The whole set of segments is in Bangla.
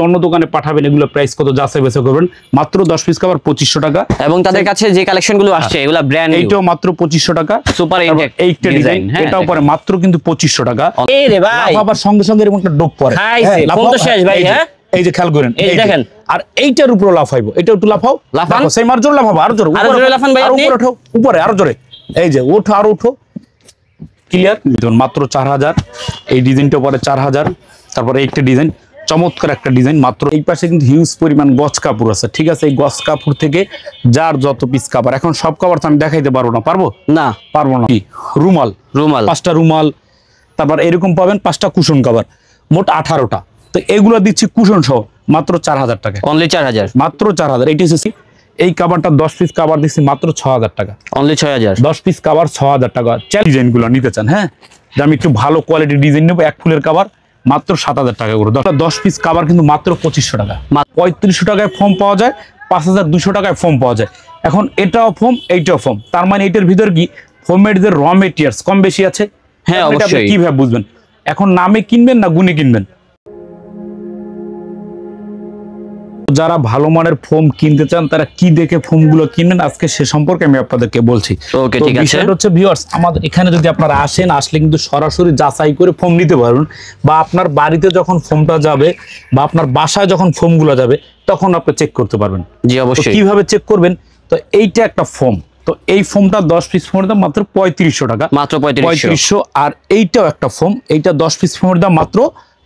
অন্য দোকানে পাঠাবেন এগুলো প্রাইস কত যাচাই বাছাই করবেন। মাত্র 10 পিস কভার 2500 টাকা। এবং তাদের কাছে যে কালেকশনগুলো আসছে এগুলা ব্র্যান্ড নিউ, এইটাও মাত্র 2500 টাকা। সুপার ইনটেক এইটা ডিজাইন, এটাও পরে মাত্র কিন্তু 2500 টাকা। এই রে ভাই আবার সঙ্গে সঙ্গে এরকম একটা ডোপ পরে ফোন তো শেষ ভাই। হ্যাঁ এই যে খেয়াল করেন, এই দেখেন, আর এইটার উপরে লাফাইবো, এটা একটু লাফাও, লাফান সেই মার জোরে লাফাবো, আর জোরে, আরো জোরে লাফান ভাই, আপনি উপরে ওঠো, উপরে আরো জোরে, এই যে ওঠো আর ওঠো, ক্লিয়ার। মাত্র 4000। এই ডিজাইনটা পরে 4000। তারপরে একটা ডিজাইন, চমৎকার একটা ডিজাইন মাত্র। এই পাশে কিন্তু হিউজ পরিমাণ গজ কাপড় আছে, ঠিক আছে। এই গজ কাপড় থেকে যার যত পিস কাপড়, এখন সব কাপড় তো আমি দেখাইতে পারবো না, পারবো না, পারবো না। রুমাল, রুমাল 5টা রুমাল, তারপর এরকম পাবেন 5টা কুশন কভার, মোট 18টা। তো এগুলো দিচ্ছি কুশন সহ মাত্র 4000 টাকা, অনলি 4000, মাত্র 4000। এইটা হচ্ছে এই কাভারটা 10 পিস কাভার দিচ্ছি মাত্র 6000 টাকা, অনলি 6000। 10 পিস কাভার 6000 টাকা। ডিজাইন গুলো নিতে চান, হ্যাঁ, যে আমি একটু ভালো কোয়ালিটি ডিজাইন নেবো, এক ফুলের কাভার মাত্র 7000 টাকা করে। 10 পিস কাভার কিন্তু মাত্র 2500 টাকা। 3500 টাকায় ফোম পাওয়া যায়, 5200 টাকায় ফোম পাওয়া যায়। এখন এটাও ফোম, এইটাও ফোম, তার মানে এটার ভিতর কি ফোমের যে র মেটেরিয়ালস কম বেশি আছে। হ্যাঁ অবশ্যই। কিভাবে বুঝবেন? এখন নামে কিনবেন না গুণে কিনবেন? যারা ভালো মানের ফোম কিনতে চান তারা কি দেখে ফোম গুলো কিনবেন আজকে সে সম্পর্কে আমি আপনাদেরকে বলছি। ওকে, ঠিক আছে। বিষয়টা হচ্ছে ভিউয়ার্স, আমাদের এখানে যদি আপনারা আসেন, আসলে কিন্তু সরাসরি যাচাই করে ফোম নিতে পারবেন, বা আপনার বাড়িতে যখন ফোমটা যাবে বা আপনার বাসায় যখন ফোম গুলো যাবে তখন আপনি চেক করতে পারবেন। জি অবশ্যই। কিভাবে চেক করবেন? তো এইটা একটা ফোম, তো এই ফোমটা 10 পিস ফোমের দাম মাত্র 3500 টাকা, মাত্র 3500। আর এইটাও একটা ফোম, এইটা 10 পিস ফোমের দাম মাত্র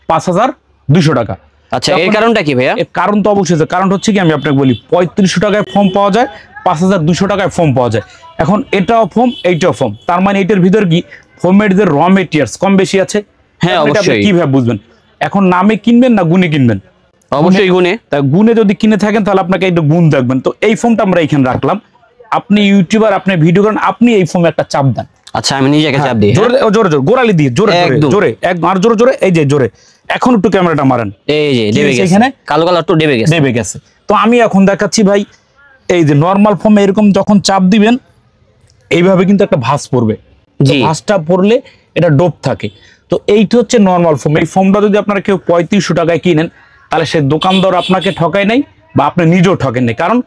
5200 টাকা। আচ্ছা, এর কারণটা কি ভাইয়া? এর কারণ তো অবশ্যই আছে। কারণ হচ্ছে কি, আমি আপনাকে বলি, 3500 টাকায় ফোম পাওয়া যায়, 5200 টাকায় ফোম পাওয়া যায়। এখন এটাও ফোম, এইটাও ফোম, তার মানে এটার ভিতর কি ফোমের যে র মেটেরিয়ালস কম বেশি আছে। হ্যাঁ অবশ্যই। কিভাবে বুঝবেন? এখন নামে কিনবেন না গুণে কিনবেন? অবশ্যই গুণে। তা গুণে যদি কিনে থাকেন তাহলে আপনাকে একটু গুণ দেখবেন। তো এই ফোমটা আমরা এখানে রাখলাম। আপনি ইউটিউবার, আপনি ভিডিও করেন, আপনি এই ফোমে একটা চাপ দেন। আচ্ছা, আমি নিজেকে চাপ দিই, জোরে জোরে জোরে, গোড়ালি দিয়ে জোরে জোরে, একদম আর জোরে জোরে, এই যে জোরে। এখন একটু ক্যামেরাটা মারেন, এই যে ডেবে গেছে, এখানে কালো কালো একটু ডেবে গেছে। তো আমি এখন দেখাচ্ছি ভাই, এই যে নরমাল ফোমে এরকম যখন চাপ দিবেন এইভাবে কিন্তু একটা ভাঁজ পড়বে, ভাঁজটা পড়লে এটা ডোপ থাকে। তো এইটা হচ্ছে নরমাল ফোম। এই ফোমটা যদি আপনারা কেউ 3500 টাকায় কিনেন তাহলে সে দোকানদার আপনাকে ঠকায় নাই, বা আপনি নিজেও ঠকেন নাই, কারণ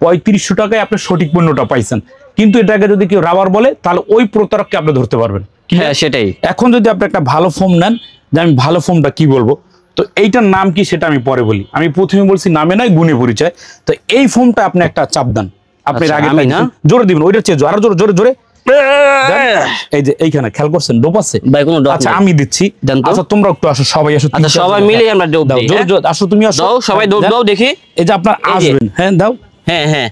3500 টাকায় আপনি সঠিক পণ্যটা পাইছেন। কিন্তু এটাকে যদি কেউ রাবার বলে তাহলে ওই প্রতারককে আপনি ধরতে পারবেন। হ্যাঁ সেটাই। এখন যদি আপনি একটা ভালো ফোম নেন, যে আমি ভালো ফোমটা কি বলবো, তো এইটার নাম কি সেটা আমি পরে বলি। আমি প্রথমে বলছি নামে নয় গুণে পরিচয়। তো এই ফোমটা আপনি একটা চাপ দেন, আপনি আগে জোরে দিবেন, ওইটা চেয়ে আরো জোরে জোরে জোরে। এই যে এইখানে খেয়াল করছেন ডোপ আছে ভাই? কোনো ডোপ? আচ্ছা আমি দিচ্ছি। আচ্ছা তোমরা একটু আসো, সবাই আসো। আচ্ছা সবাই মিলে আমরা ডোপ দিই। জোরে জোরে আসো, তুমি আসো, দাও সবাই ডোপ দাও দেখি। এই যে আপনারা আসবেন, হ্যাঁ দাও। হ্যাঁ হ্যাঁ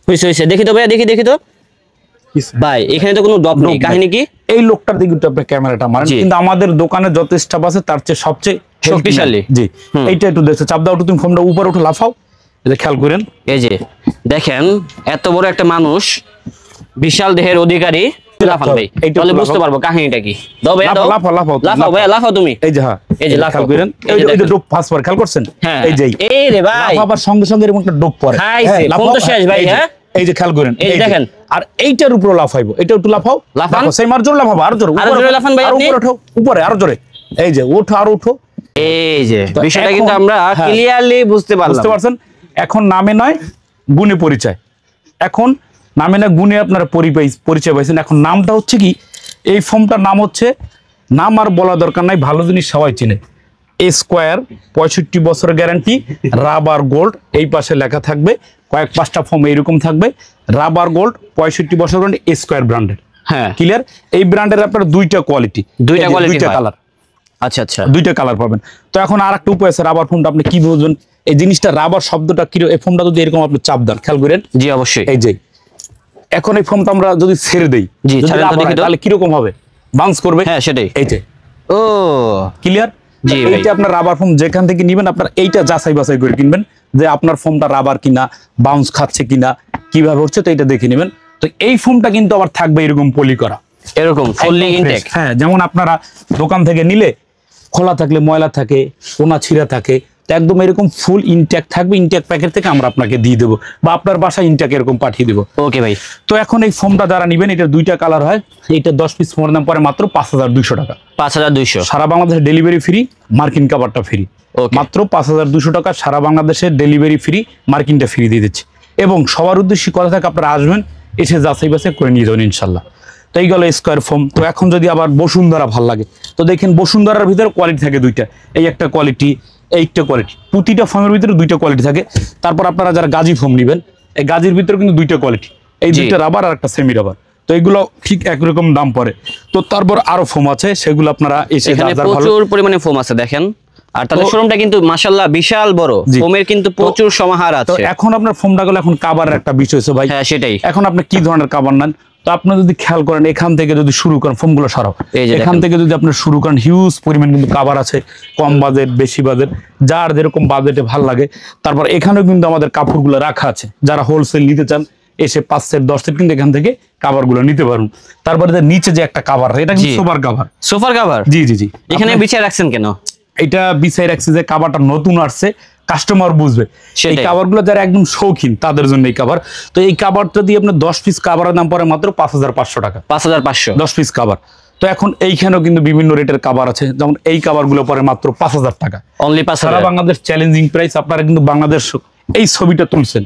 হইছে হইছে, দেখি তো ভাই, দেখি দেখি তো ভাই, এখানে তো কোনো ডপ নেই। কাহিনী কি? এই লোকটার দিকে একটু আপনি ক্যামেরাটা মারেন। কিন্তু আমাদের দোকানে যত স্টাফ আছে তার চেয়ে সবচেয়ে শক্তিশালী। জি, এইটা একটু দেখো, চাপ দাও, তুমি ফোনটা উপরে উঠে লাফাও, এটা খেয়াল করেন। এই যে দেখেন, এত বড় একটা মানুষ, বিশাল দেহের অধিকারী, লাফান ভাই, তাহলে বুঝতে পারবো কাহিনীটা কি। দাও ভাই, দাও, লাফাও লাফাও লাফাও ভাই, লাফাও তুমি। এই যে হ্যাঁ, এই যে লাফাও করেন, এই যে ডোপ ফাঁস পড়ে, খেয়াল করছেন? এই যে এই রে ভাই, লাফাবার সঙ্গে সঙ্গে এরকম একটা ডোপ পড়ে। হ্যাঁ ফোন তো শেষ ভাই। হ্যাঁ এই যে খেয়াল করেন, এই দেখেন, আর এইটার উপরে লাফাইবো, এটা একটু লাফাও, লাফান, সেই মার জোরে লাফাবো, আর জোরে, আরো জোরে লাফান ভাই, আপনি উপরে ওঠো, উপরে আরো জোরে, এই যে ওঠো আর ওঠো। এই যে বিষয়টা কিন্তু আমরা ক্লিয়ারলি বুঝতে পারলাম, বুঝতে পারছেন? এখন নামে নয় গুণে পরিচয়। এখন নামে না গুণে আপনারা পরিচয় পাইছেন। এখন নামটা হচ্ছে কি, এই ফর্মটার নাম হচ্ছে, নাম আর বলা দরকার নাই, ভালো জিনিস সবাই চিনে, স্কোয়ার 65 বছরের গ্যারান্টি, রাবার গোল্ড। এই পাশে লেখা থাকবে, কয়েক পাঁচটা ফর্ম এইরকম থাকবে, রাবার গোল্ড 65 বছর গ্যারান্টি, স্কোয়ার ব্র্যান্ডের। হ্যাঁ ক্লিয়ার। এই ব্র্যান্ডের আপনার দুইটা কোয়ালিটি, দুইটা কালার। আচ্ছা আচ্ছা, দুইটা কালার পাবেন। তো এখন আর একটা উপায় আছে, রাবার ফোমটা আপনি কি বুঝবেন? এই জিনিসটা রাবার শব্দটা কি, এই ফোমটা যদি এরকম আপনি চাপ দেন, খেয়াল করেন। জি অবশ্যই। এই যে এখন এই ফোমটা আমরা যদি ছেড়ে দেই, তাহলে কিরকম হবে? বাউন্স করবে। হ্যাঁ সেটাই। এই যে ও ক্লিয়ার। জি এইটা আপনার রাবার ফোম যেখান থেকে নিবেন, আপনার এইটা যাচাই বাছাই করে কিনবেন যে আপনার ফোমটা রাবার কিনা, বাউন্স খাচ্ছে কিনা, কিভাবে হচ্ছে, তো এটা দেখে নেবেন। তো এই ফোমটা কিন্তু আবার থাকবে এরকম পলি করা, এরকম ফুললি ইনটেক। হ্যাঁ, যেমন আপনারা দোকান থেকে নিলে খোলা থাকলে ময়লা থাকে, কোনা ছিঁড়া থাকে, তো একদম এরকম ফুল ইনটেক থাকবে। ইনটেক প্যাকেট থেকে আমরা আপনাকে দিয়ে দেবো, বা আপনার বাসায় ইনটেক এরকম পাঠিয়ে দেবো। ওকে ভাই। তো এখন এই ফোমটা যারা নিবেন, এটা দুইটা কালার হয়, এটা 10 পিস ফোমের দাম পরে মাত্র 5200 টাকা। 5200, সারা বাংলাদেশে ডেলিভারি ফ্রি, মার্কিন কাভারটা ফ্রি। মাত্র 5200 টাকা, সারা বাংলাদেশে ডেলিভারি ফ্রি, মার্কিনটা ফ্রি দিয়ে দিচ্ছি। এবং সবার উদ্দেশ্যে কথা থাকে আপনারা আসবেন, এসে যাচাই বাছাই করে নিয়ে যাবেন ইনশাল্লাহ। তো এই গেল স্কোয়ার ফোম। তো এখন যদি আবার বসুন্ধরা ভাল লাগে, তো দেখেন বসুন্ধরার ভিতরে কোয়ালিটি থাকে দুইটা, এই একটা কোয়ালিটি, এইটা কোয়ালিটি, প্রতিটা ফোমের ভিতরে দুইটা কোয়ালিটি থাকে। তারপর আপনারা যারা গাজী ফোম নেবেন, এই গাজীর ভিতরে কিন্তু দুইটা কোয়ালিটি, এই দুইটা রাবার আর একটা সেমি রাবার। তো এগুলো ঠিক একরকম দাম পড়ে। তো তারপর আরো ফোম আছে, সেগুলো আপনারা এসে প্রচুর পরিমাণে ফোম আছে দেখেন। আর তাহলে শোরুমটা কিন্তু মাশাআল্লাহ বিশাল বড়, ফোমের কিন্তু প্রচুর সমাহার আছে। তো এখন আপনার ফোমটা গেল, এখন কাভারের একটা বিষয় হচ্ছে ভাই। হ্যাঁ সেটাই। এখন আপনি কি ধরনের কাভার নেন, তো আপনি যদি খেয়াল করেন এখান থেকে যদি শুরু করেন, ফোমগুলো সরাও, এখান থেকে যদি আপনি শুরু করেন, হিউজ পরিমাণ কিন্তু কাভার আছে, কম বাজেট বেশি বাজেট, যার যেরকম বাজেটে ভাল লাগে। তারপর এখানেও কিন্তু আমাদের কাপড়গুলো রাখা আছে, যারা হোলসেল নিতে চান এসে 5 সেট 10 সেট কিন্তু এখান থেকে কাভার গুলো নিতে পারুন। তারপরে নিচে যে একটা কাভার, এটা কিন্তু সোফার কাভার। সোফার কাভার? জি জি জি। এখানে বিছায় রাখছেন কেন? এটা বিছাই রাখছে যে কাভারটা নতুন আসছে, কাস্টমার বুঝবে। এই কাভার গুলো যারা একদম শৌখিন তাদের জন্য এই কাভার। তো এই কাভারটা দিয়ে আপনি 10 পিস কাভারের দাম পড়ে মাত্র 5500 টাকা। 5500 10 পিস কাভার। তো এখন এইখানেও কিন্তু বিভিন্ন রেটের কাভার আছে, যেমন এই কাভার গুলো পড়ে মাত্র 5000 টাকা। অনলি 5000। সারা বাংলাদেশ চ্যালেঞ্জিং প্রাইস। আপনারা কিন্তু বাংলাদেশ এই ছবিটা তুলছেন,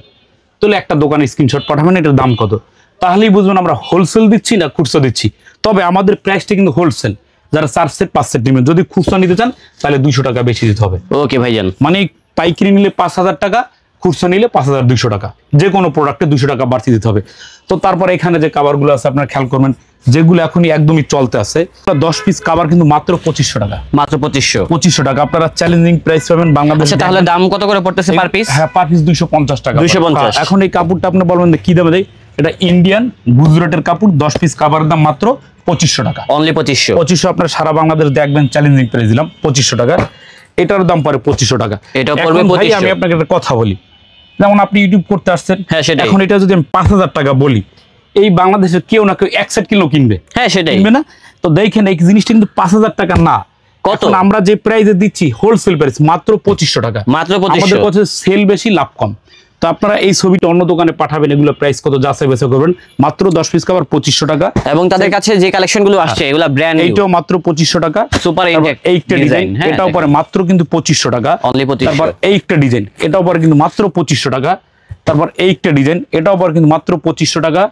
তাহলে একটা দোকানে স্ক্রিনশট পাঠাবেন এটার দাম কত, তাহলেই বুঝবেন আমরা হোলসেল দিচ্ছি না খুচরা দিচ্ছি। তবে আমাদের প্রাইসটা কিন্তু হোলসেল, যারা 4 সেট 5 সেট নেবেন, যদি খুচরা নিতে চান তাহলে 200 টাকা বেশি দিতে হবে। ওকে ভাইজান। মানে পাইকারি নিলে 5000 টাকা, খুচরা নিলে 5200 টাকা, যে কোনো প্রোডাক্টে 200 টাকা বাড়তি দিতে হবে। তো তারপরে এখানে যে কাভারগুলো আছে আপনারা খেয়াল করবেন, যেগুলো এখনই একদমই চলতে আছে, 10 পিস কাভার কিন্তু মাত্র 2500 টাকা। মাত্র 2500 টাকা আপনারা চ্যালেঞ্জিং প্রাইস পাবেন বাংলাদেশে। আচ্ছা তাহলে দাম কত করে পড়তেছে পার পিস? হ্যাঁ পার পিস 250 টাকা। 250। এখন এই কাপড়টা আপনি বলবেন কি দামে দেয়, এটা ইন্ডিয়ান গুজরাটের কাপড়, 10 পিস কাভারের দাম মাত্র 2500 টাকা। অনলি 2500। 2500 আপনার সারা বাংলাদেশ দেখবেন, চ্যালেঞ্জিং প্রাইস দিলাম 2500 টাকা। এটার দাম পড়ে 2500 টাকা। এটা পড়বে 2500। আমি আপনাকে একটা কথা বলি, যেমন আপনি ইউটিউব করতে আসছেন, হ্যাঁ সেটাই। এখন এটা যদি আমি 5000 টাকা বলি, এই বাংলাদেশের কেউ না কেউ এক সেট কিলো কিনবে। হ্যাঁ সেটাই। কিনবে না? তো দেখেন এই জিনিসটা কিন্তু 5000 টাকা না, কত আমরা যে প্রাইসে দিচ্ছি হোলসেল প্রাইস মাত্র 2500 টাকা। মাত্র 2500। আমাদের কাছে সেল বেশি লাভ কম। তো আপনারা এই ছবিটা অন্য দোকানে পাঠাবেন, এগুলো প্রাইস কত যাচাই বাছাই করবেন। মাত্র 10 পিস কাভার 2500 টাকা। এবং তাদের কাছে যে কালেকশন গুলো আসছে এগুলা ব্র্যান্ড নিউ, এইটাও মাত্র 2500 টাকা। সুপার এইটা ডিজাইন, এটাও পরে মাত্র কিন্তু 2500 টাকা। অনলি 2500। তারপর এইটা ডিজাইন, এটাও পরে কিন্তু মাত্র 2500 টাকা। তারপর এইটা ডিজাইন, এটাও পরে কিন্তু মাত্র 2500 টাকা।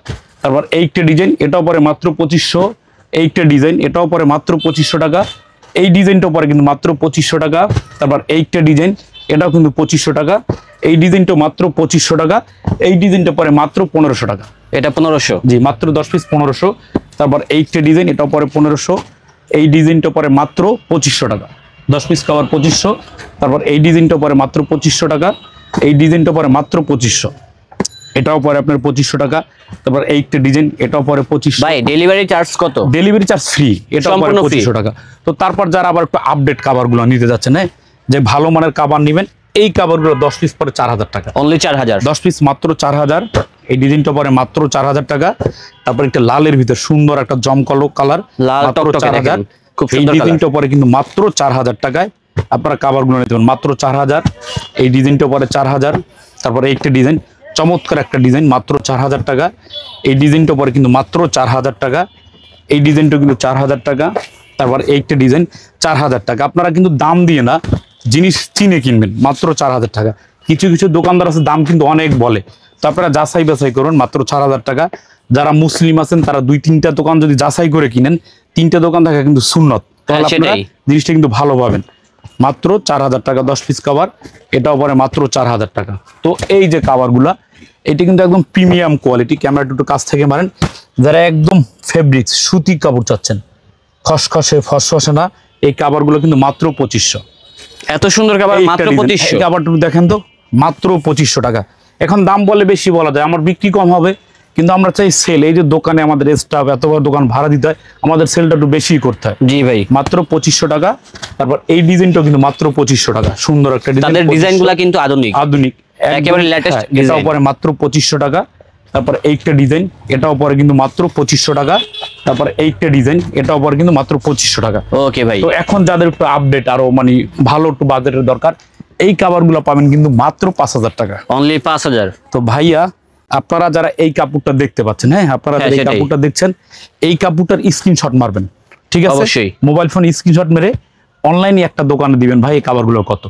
তারপর এইটা ডিজাইন, এটাও পরে মাত্র 2500। এইটা ডিজাইন, এটাও পরে মাত্র 2500 টাকা। এই ডিজাইনটাও পরে কিন্তু মাত্র 2500 টাকা। তারপর এইটা ডিজাইন, এটাও কিন্তু 2500 টাকা। এই ডিজাইনটা মাত্র 2500 টাকা। এই ডিজাইনটা পরে মাত্র 1500 টাকা। এটা 1500। জি মাত্র 10 পিস 1500। তারপর এইটা ডিজাইন, এটাও পরে 1500। এই ডিজাইনটা পরে মাত্র 2500 টাকা। 10 পিস কাভার 2500। তারপর এই ডিজাইনটা পরে মাত্র 2500 টাকা। এই ডিজাইনটা পরে মাত্র 2500। এটাও পরে আপনার 2500 টাকা। তারপর এইটা ডিজাইন, এটাও পরে 2500। ভাই ডেলিভারি চার্জ কত? ডেলিভারি চার্জ ফ্রি, এটাও পরে 2500 টাকা। তো তারপর যারা আবার একটু আপডেট কাভারগুলো নিতে যাচ্ছেন, হ্যাঁ যে ভালো মানের কাভার নেবেন, এই কাভারগুলো 10 পিস পরে 4000 টাকা। অনলি 4000। 10 পিস মাত্র 4000। এই ডিজাইনটা পরে মাত্র 4000 টাকা। তারপর একটা লালের ভিতর সুন্দর একটা জমকালো কালার, লাল টকটকে দেখেন, খুব এই সুন্দর ডিজাইনটা পরে কিন্তু মাত্র 4000 টাকায় আপনারা কাভারগুলো নিতে পারেন, মাত্র 4000। এই ডিজাইনটা পরে 4000। তারপরে একটা ডিজাইন, চমৎকার একটা ডিজাইন, মাত্র 4000 টাকা। এই ডিজাইনটা পরে কিন্তু মাত্র 4000 টাকা। এই ডিজাইনটা কিন্তু 4000 টাকা। তারপর এইটা ডিজাইন 4000 টাকা। আপনারা কিন্তু দাম দিয়ে না, জিনিস চিনে কিনবেন, মাত্র 4000 টাকা। কিছু কিছু দোকানদার আছে দাম কিন্তু অনেক বলে, তো আপনারা যাচাই বাছাই করুন, মাত্র 4000 টাকা। যারা মুসলিম আছেন তারা 2-3টা দোকান যদি যাচাই করে কিনেন, 3টা দোকান থাকে কিন্তু সুন্নত, তাহলে আপনারা জিনিসটা কিন্তু ভালো পাবেন। মাত্র 4000 টাকা 10 পিস কাভার, এটাও পরে মাত্র 4000 টাকা। তো এই যে কাভারগুলা, এটা কিন্তু একদম প্রিমিয়াম কোয়ালিটি। ক্যামেরা একটু কাছ থেকে মারেন। যারা একদম ফেব্রিক্স সুতি কাপড় চাচ্ছেন, খসখসে ফসফসে না, এই কাভারগুলো কিন্তু মাত্র 2500। এত সুন্দর কাভার মাত্র 2500। কাভারটা দেখেন তো, মাত্র 2500 টাকা। এখন দাম বলে বেশি বলা যায়, আমার বিক্রি কম হবে, কিন্তু আমরা চাই সেল। এই যে দোকানে আমাদের স্টাফ এত বড় দোকান ভাড়া দিতে হয়, আমাদের সেলটা একটু বেশি করতে হয়। জি ভাই, মাত্র 2500 টাকা। তারপর এই ডিজাইনটাও কিন্তু মাত্র 2500 টাকা। সুন্দর একটা ডিজাইন, তাদের ডিজাইনগুলো কিন্তু আধুনিক আধুনিক একেবারে লেটেস্ট। এটাও পরে মাত্র 2500 টাকা। তারপর এইটা ডিজাইন, এটাও পরে কিন্তু মাত্র 2500 টাকা। তারপর এইটা ডিজাইন, এটাও পরে কিন্তু মাত্র 2500 টাকা। ওকে ভাই। তো এখন যাদের একটু আপডেট আরো মানে ভালো একটু বাজেটের দরকার, এই কাভারগুলো পাবেন কিন্তু মাত্র 5000 টাকা। অনলি 5000। তো ভাইয়া আপনারা যারা এই কাপড়টা দেখতে পাচ্ছেন, হ্যাঁ আপনারা যারা এই কাপড়টা দেখছেন, এই কাপড়টার স্ক্রিনশট মারবেন, ঠিক আছে? অবশ্যই মোবাইল ফোন স্ক্রিনশট মেরে অনলাইনে একটা দোকানে দিবেন, ভাই এই কাভারগুলো কত।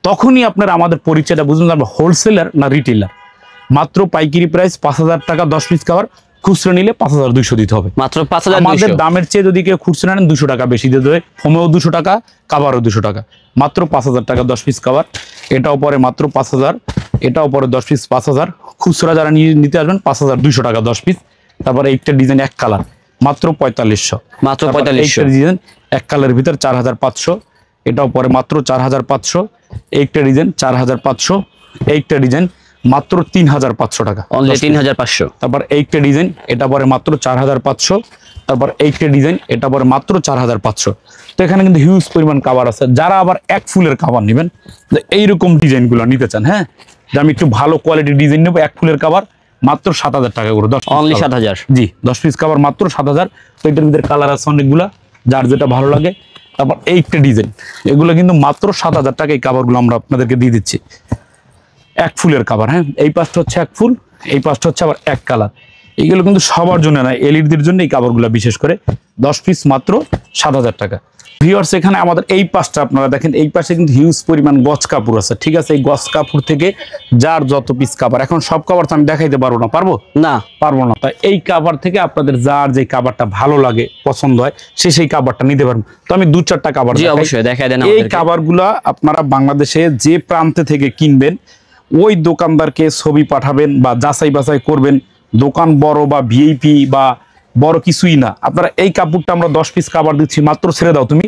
তখনই আপনারা আমাদের পরিচয়টা বুঝুন আমরা হোলসেলার না রিটেলার। মাত্র পাইকারি প্রাইস 5,000 টাকা 10 পিস কভার, খুচরা নিলে 5,200 দিতে হবে। মাত্র 5,200। আমাদের দামের চেয়ে যদি কেউ খুচরা নেন 200 টাকা বেশি দিতে হবে, ফোমেও 200 টাকা, কাভারও 200 টাকা। মাত্র 5,000 টাকা 10 পিস কভার, এটাও পরে মাত্র 5,000, এটাও পরে 10 পিস 5,000। খুচরা যারা নিতে আসবেন 5,200 টাকা 10 পিস। তারপরে একটা ডিজাইন এক কালার মাত্র 4500, মাত্র 4500 ডিজাইন এক কালারের ভিতর 4,500, এটাও পরে মাত্র 4,500। একটা ডিজাইন 4,500, একটা ডিজাইন মাত্র 3,500 টাকা, অনলি 3,500। তারপর এইটা ডিজাইন এটা পরে মাত্র 4,500, তারপর এইটা ডিজাইন এটা পরে মাত্র 4,500। তো এখানে কিন্তু হিউজ পরিমাণ কাভার আছে। যারা আবার এক ফুলের কাভার নেবেন, এইরকম ডিজাইনগুলো নিতে চান, হ্যাঁ, যে আমি একটু ভালো কোয়ালিটির ডিজাইন নেবো, এক ফুলের কাভার মাত্র 7,000 টাকা করে, অনলি 7,000। জি, 10 পিস কাভার মাত্র 7,000। তো এটার ভিতরে কালার আছে অনেকগুলা, যার যেটা ভালো লাগে। তারপর এইটা ডিজাইন, এগুলো কিন্তু মাত্র 7,000 টাকা এই কাভারগুলো আমরা আপনাদেরকে দিয়ে দিচ্ছি। এক ফুলের কাভার, হ্যাঁ, এই পাশটা হচ্ছে এক ফুল, এই পাশটা হচ্ছে আবার এক কালার। এইগুলো কিন্তু সবার জন্য না, এলইডির জন্য এই কাভারগুলো বিশেষ করে। 10 পিস মাত্র 7,000 টাকা। ভিউয়ার্স, এখানে আমাদের এই পাশটা আপনারা দেখেন, এই পাশে কিন্তু হিউজ পরিমাণ গজ কাপড় আছে, ঠিক আছে। এই গজ কাপড় থেকে যার যত পিস কাভার, এখন সব কাভার তো আমি দেখাইতে পারবো না, পারবো না, পারবো না। তাই এই কাভার থেকে আপনাদের যার যে কাভারটা ভালো লাগে, পছন্দ হয়, সে সেই কাভারটা নিতে পারবেন। তো আমি 2-4টা কাভার অবশ্যই দেখাই দেন। এই কাভারগুলা আপনারা বাংলাদেশে যে প্রান্তে থেকে কিনবেন, ওই দোকানদারকে ছবি পাঠাবেন বা যাচাই বাছাই করবেন। দোকান বড় বা ভিআইপি বা বড় কিছুই না, আপনারা এই কাপড়টা আমরা 10 পিস কাভার দিচ্ছি মাত্র, ছেড়ে দাও তুমি,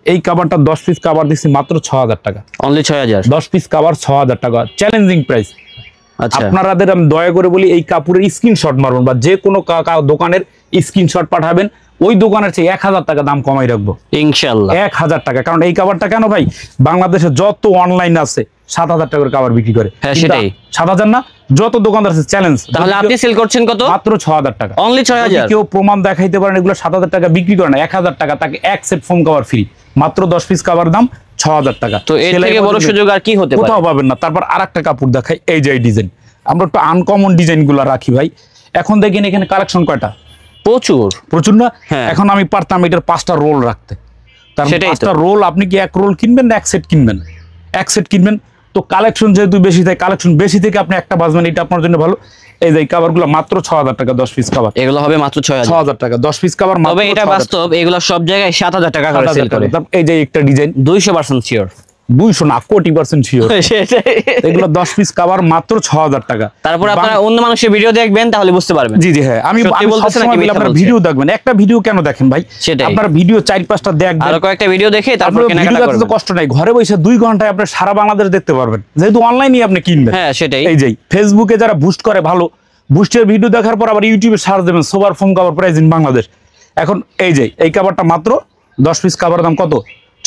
এই কাভারটা 10 পিস কাভার দিচ্ছি মাত্র 6,000 টাকা, অনলি 6,000। 10 পিস কাভার 6,000 টাকা, চ্যালেঞ্জিং প্রাইস। আচ্ছা, আপনাদের আমি দয়া করে বলি, এই কাপড়ের স্ক্রিনশট মারবেন বা যে কোনো দোকানের স্ক্রিনশট পাঠাবেন, ওই দোকানের চেয়ে 1,000 টাকা দাম কমাই রাখবো ইনশাআল্লাহ, 1,000 টাকা। কারণ এই কাভারটা কেন ভাই, বাংলাদেশে যত অনলাইন আছে 7,000 টাকার কাভার বিক্রি করে। হ্যাঁ, সেটাই। 7,000 না, যত দোকানদার আছে চ্যালেঞ্জ। তাহলে আপনি সেল করছেন কত? মাত্র 6,000 টাকা, অনলি 6,000। কেউ প্রমাণ দেখাইতে পারেন এগুলো 7,000 টাকা বিক্রি করে না, 1,000 টাকা, তাকে এক সেট ফোম কাভার ফ্রি। মাত্র 10 পিস কাভার দাম 6,000 টাকা। তো এর থেকে বড় সুযোগ আর কি হতে পারে? কোথাও পাবেন না। তারপর আরেকটা কাপড় দেখাই, এই যে ডিজাইন, আমরা একটু আনকমন ডিজাইন গুলা রাখি ভাই। এখন দেখেন এখানে কালেকশন কয়টা, প্রচুর না। এখন আমি পারতাম এটার 5টা রোল রাখতে, তার 5টা রোল। আপনি কি এক রোল কিনবেন না এক সেট কিনবেন? এক সেট কিনবেন। তো কালেকশন যেহেতু বেশি, তাই কালেকশন বেশি থেকে আপনি একটা বাজবেন, এটা আপনার জন্য ভালো। এই যে কাভারগুলো মাত্র 6,000 টাকা 10 পিস কাভার, এগুলো হবে মাত্র 6,000 টাকা 10 পিস কাভার। তবে এটা বাস্তব, এগুলো সব জায়গায় 7,000 টাকা করে সেল করে। এই যে একটা ডিজাইন 200% শিওর, 200 না, 1,000,000% শিওর। এগুলো 10 পিস কাভার মাত্র 6,000 টাকা। তারপর আপনারা অন্য মানুষের ভিডিও দেখবেন, তাহলে বুঝতে পারবেন। জি জি, হ্যাঁ, আমি সবসময় বলি আপনারা ভিডিও দেখবেন। একটা ভিডিও কেন দেখেন ভাই, আপনারা ভিডিও 4-5টা দেখবেন, আর কয়েকটা ভিডিও দেখে তারপর কেনাকাটা করবেন। কষ্ট নাই, ঘরে বসে 2 ঘন্টায় আপনি সারা বাংলাদেশ দেখতে পারবেন, যেহেতু অনলাইনে আপনি কিনবেন। হ্যাঁ, সেটাই। এই যে ফেসবুকে যারা বুস্ট করে, ভালো বুস্টের ভিডিও দেখার পর আবার ইউটিউবে সার্চ দেবেন sofa foam cover price in Bangladesh. এখন এই যে এই কাভারটা মাত্র 10 পিস কাভার দাম কত?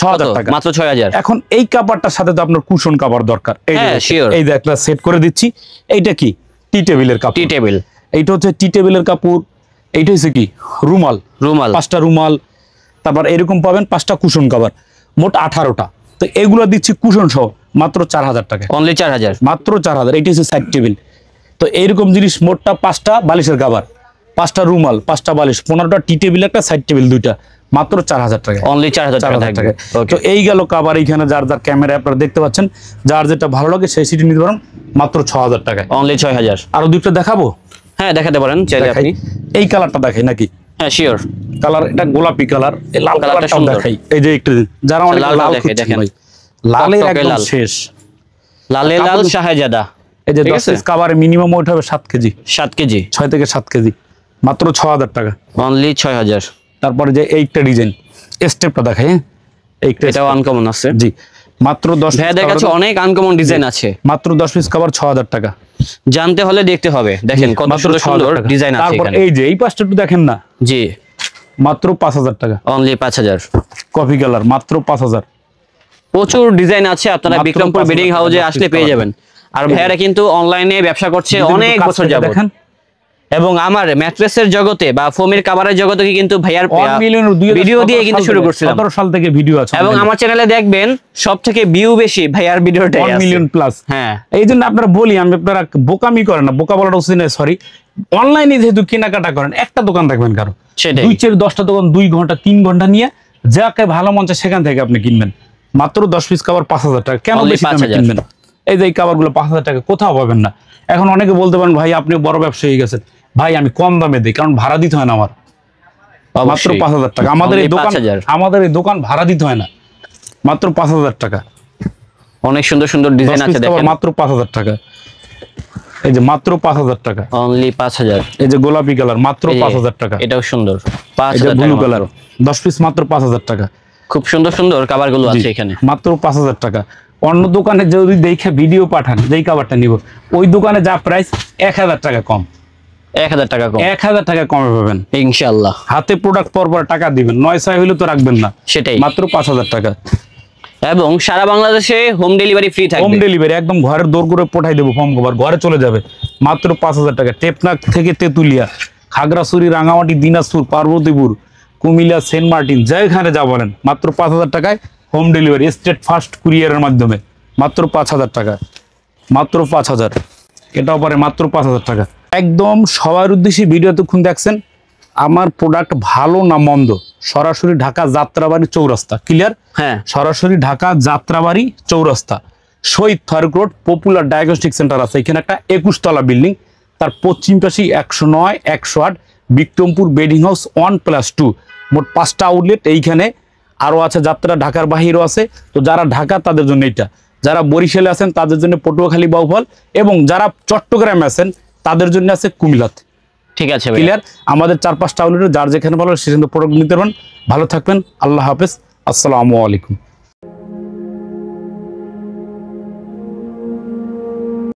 6,000 টাকা, মাত্র 6,000। এখন এই কাভারটার সাথে তো আপনার কুশন কাভার দরকার। এই যে একটা সেট করে দিচ্ছি। এইটা কি টি টেবিলের কাপড়, টি টেবিল। এইটা হচ্ছে টি টেবিলের কাপড়। এইটা হচ্ছে কি রুমাল, 5টা রুমাল। তারপর এরকম পাবেন 5টা কুশন কাভার, মোট 18টা। তো এগুলো দিচ্ছি কুশন সহ মাত্র 4,000 টাকা, অনলি 4,000, মাত্র 4,000। এইটা হচ্ছে সাইড টেবিল। তো এইরকম জিনিস মোটটা 5টা বালিশের কাভার, 5টা রুমাল, 5টা বালিশ, 15টা টি টেবিল, একটা সাইড টেবিল, 2টা, মাত্র 4,000 টাকা, অনলি 4,000 টাকা। তো এই গেল কাভার। এইখানে যার যার ক্যামেরা আপনারা দেখতে পাচ্ছেন, যার যেটা ভালো লাগে সেই সিটি নিতে পারেন মাত্র 6,000 টাকা, অনলি 6,000। আরো দুইটা দেখাবো? হ্যাঁ, দেখাতে পারেন চাইলে আপনি। এই কালারটা দেখাই নাকি? হ্যাঁ, শিওর। কালার এটা গোলাপি কালার, এই লাল কালারটা দেখাই। এই যে একটু যারা অনেক লাল দেখেন ভাই, লালের একদম শেষ, লালে লাল শাহজাদা। এই যে 10 পিস কাভারে মিনিমাম ওয়েট হবে 7 কেজি, 7 কেজি, 6 থেকে 7 কেজি, মাত্র 6,000 টাকা, অনলি 6,000। তারপরে যে এইটা ডিজাইন স্টেপটা দেখাই, হ্যাঁ, এটাও আনকমন আছে। জি, মাত্র 10 ভাই দেখাচ্ছে অনেক আনকমন ডিজাইন আছে, মাত্র 10 পিস কভার 6,000 টাকা। জানতে হলে দেখতে হবে। দেখেন কত সুন্দর ডিজাইন আছে তারপর এই যে এই পাশটা একটু দেখেন না, জি, মাত্র 5,000 টাকা, অনলি 5,000। কফি কালার মাত্র 5,000। প্রচুর ডিজাইন আছে, আপনারা বিক্রমপুর বেডিং হাউসে আসলে পেয়ে যাবেন। আর ভাইয়ারা কিন্তু অনলাইনে ব্যবসা করছে অনেক বছর যাবত, দেখেন। এবং আমার ম্যাট্রেসের জগতে বা ফোমের কভারের জগতে কিন্তু ভাইয়ার ভিডিও দিয়ে কিন্তু শুরু করছিলাম, 17 সাল থেকে ভিডিও আছে। এবং আমার চ্যানেলে দেখবেন সবথেকে ভিউ বেশি ভাইয়ার ভিডিওটাই আছে, 1 মিলিয়ন প্লাস। হ্যাঁ, এইজন্য আপনারা বলি, আমি আপনারা বোকামি করেন না, বোকা বলাটা উচিত নয়, সরি। অনলাইনে যেহেতু কেনাকাটা করেন, একটা দোকান রাখবেন কারো, সেটাই 2-4-10টা দোকান, 2 ঘন্টা 3 ঘন্টা নিয়ে যাকে ভালো মন চায় সেখান থেকে আপনি কিনবেন। মাত্র 10 পিস কভার 5000 টাকা। কেন Only বেশি দামে 5000 কিনবেন? এই যে এই কভার গুলো 5000 টাকা কোথাও পাবেন না। এখন অনেকে বলতে পারেন ভাই আপনি বড় ব্যবসায়ী হয়ে গেছেন, ভাই আমি কম দামে দিই কারণ ভাড়া দিতে হয় না আমার। মাত্র 5000 টাকা। আমাদের এই দোকান ভাড়া দিতে হয় না, মাত্র 5000 টাকা। অনেক সুন্দর সুন্দর ডিজাইন আছে দেখেন, মাত্র 5000 টাকা। এই যে মাত্র 5000 টাকা, অনলি 5000। এই যে গোলাপি কালার মাত্র 5000 টাকা। এটাও সুন্দর, এই যে 5000 ব্লু টাকা কালার 10 পিস মাত্র 5000 টাকা। খুব সুন্দর সুন্দর কভার গুলো আছে এখানে, মাত্র 5000 টাকা। অন্য দোকানে যদি দেখে ভিডিও পাঠান যেই কভারটা নিব, ওই দোকানে যা প্রাইস 1000 টাকা কম, 1000 টাকা কম, 1000 টাকা কমে পাবেন ইনশাআল্লাহ। হাতে প্রোডাক্ট পর টাকা দিবেন, 9 হইলে তো রাখবেন না, সেটাই। মাত্র 5000 টাকা। এবং সারা বাংলাদেশে হোম ডেলিভারি ফ্রি থাকবে। হোম ডেলিভারি একদম ঘরের দৌড় করে পাঠাই দেবো, ফর্ম কভার ঘরে চলে যাবে, মাত্র 5000 টাকা। টেপনাক থেকে তেতুলিয়া, খাগড়াছড়ি, রাঙামাটি, দিনাজপুর, পার্বতীপুর, কুমিল্লা, সেন্ট মার্টিন, যেখানে যা বলেন মাত্র 5000 টাকায় হোম ডেলিভারি, স্টেট ফার্স্ট কুরিয়ারের মাধ্যমে, মাত্র 5000 টাকা, মাত্র 5000। এটাও পারে মাত্র 5000 টাকা। একদম সবার উদ্দেশ্যে ভিডিও এতক্ষণ দেখছেন। আমার প্রোডাক্ট ভালো না মন্দ, সরাসরি ঢাকা যাত্রাবাড়ি চৌরাস্তা, ক্লিয়ার? হ্যাঁ, সরাসরি ঢাকা যাত্রাবাড়ি চৌরাস্তা, Shahid Faruk road, popular diagnostic centre আছে এখানে একটা 21 তলা বিল্ডিং, তার পশ্চিম পাশে 109, 108 বিক্রমপুর বেডিং হাউস 1+2, মোট 5টা আউটলেট এইখানে। আরও আছে যাত্রা, ঢাকার বাহিরও আছে। তো যারা ঢাকা তাদের জন্য এটা, যারা বরিশালে আছেন তাদের জন্য পটুয়াখালী, বাউফল, এবং যারা চট্টগ্রামে আছেন তাদের জন্য আছে কুমিল্লাতে। ঠিক আছে, ক্লিয়ার? আমাদের 4-5টা আউটলেটে যার যেখানে ভালো সেখানে প্রোডাক্ট নিতে পারেন। ভালো থাকবেন, আল্লাহ হাফেজ, আসসালামু আলাইকুম।